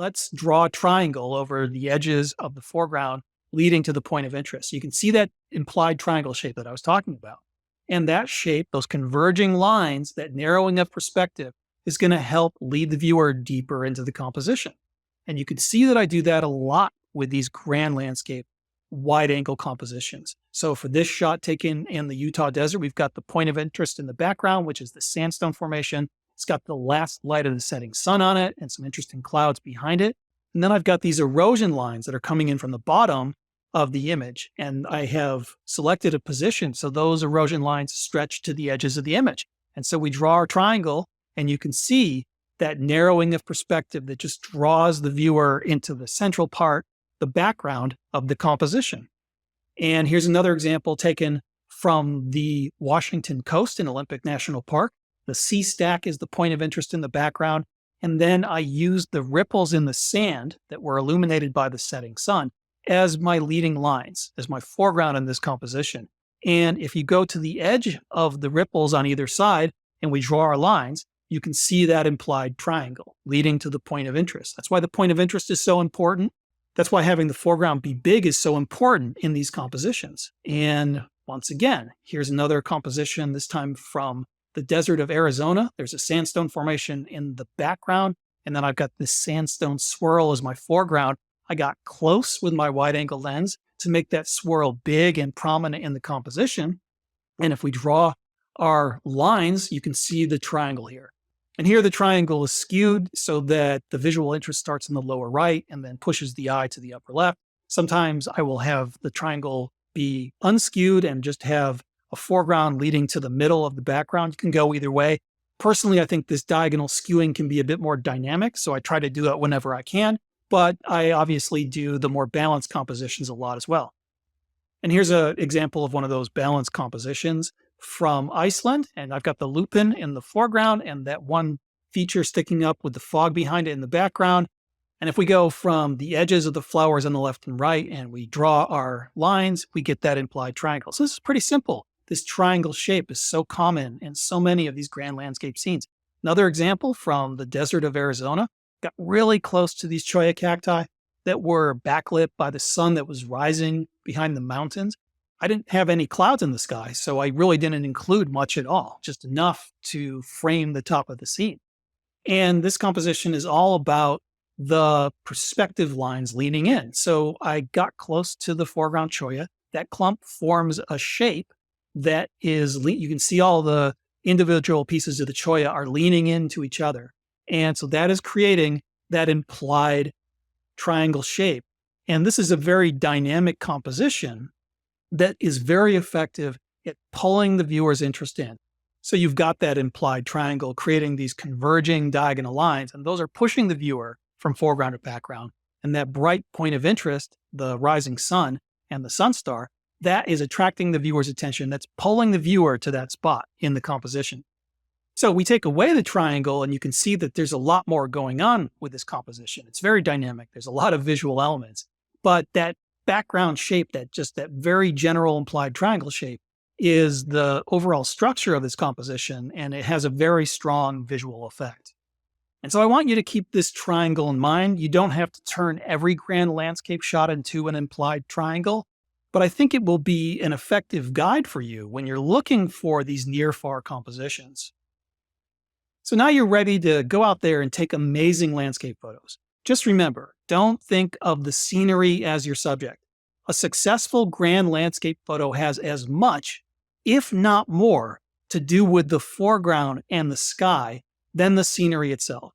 let's draw a triangle over the edges of the foreground leading to the point of interest. You can see that implied triangle shape that I was talking about. And that shape, those converging lines, that narrowing of perspective, is going to help lead the viewer deeper into the composition. And you can see that I do that a lot with these grand landscape wide angle compositions. So for this shot taken in the Utah desert, we've got the point of interest in the background, which is the sandstone formation. It's got the last light of the setting sun on it and some interesting clouds behind it. And then I've got these erosion lines that are coming in from the bottom of the image. And I have selected a position so those erosion lines stretch to the edges of the image. And so we draw our triangle, and you can see that narrowing of perspective that just draws the viewer into the central part, the background of the composition. And here's another example taken from the Washington coast in Olympic National Park. The sea stack is the point of interest in the background. And then I used the ripples in the sand that were illuminated by the setting sun as my leading lines, as my foreground in this composition. And if you go to the edge of the ripples on either side and we draw our lines, you can see that implied triangle leading to the point of interest. That's why the point of interest is so important. That's why having the foreground be big is so important in these compositions. And once again, here's another composition, this time from the desert of Arizona. There's a sandstone formation in the background, and then I've got this sandstone swirl as my foreground. I got close with my wide angle lens to make that swirl big and prominent in the composition. And if we draw our lines, you can see the triangle here. And here the triangle is skewed so that the visual interest starts in the lower right and then pushes the eye to the upper left. Sometimes I will have the triangle be unskewed and just have a foreground leading to the middle of the background. You can go either way. Personally, I think this diagonal skewing can be a bit more dynamic, so I try to do it whenever I can, but I obviously do the more balanced compositions a lot as well. And here's an example of one of those balanced compositions from Iceland, and I've got the lupin in the foreground and that one feature sticking up with the fog behind it in the background. And if we go from the edges of the flowers on the left and right and we draw our lines, we get that implied triangle. So this is pretty simple. This triangle shape is so common in so many of these grand landscape scenes. Another example from the desert of Arizona, got really close to these cholla cacti that were backlit by the sun that was rising behind the mountains. I didn't have any clouds in the sky, so I really didn't include much at all, just enough to frame the top of the scene. And this composition is all about the perspective lines leaning in. So I got close to the foreground cholla. That clump forms a shape that is, you can see all the individual pieces of the cholla are leaning into each other. And so that is creating that implied triangle shape. And this is a very dynamic composition that is very effective at pulling the viewer's interest in. So you've got that implied triangle creating these converging diagonal lines, and those are pushing the viewer from foreground to background. And that bright point of interest, the rising sun and the sun star, that is attracting the viewer's attention. That's pulling the viewer to that spot in the composition. So we take away the triangle and you can see that there's a lot more going on with this composition. It's very dynamic. There's a lot of visual elements, but that background shape, that very general implied triangle shape, is the overall structure of this composition, and it has a very strong visual effect. And so I want you to keep this triangle in mind. You don't have to turn every grand landscape shot into an implied triangle, but I think it will be an effective guide for you when you're looking for these near-far compositions. So now you're ready to go out there and take amazing landscape photos. Just remember, don't think of the scenery as your subject. A successful grand landscape photo has as much, if not more, to do with the foreground and the sky than the scenery itself.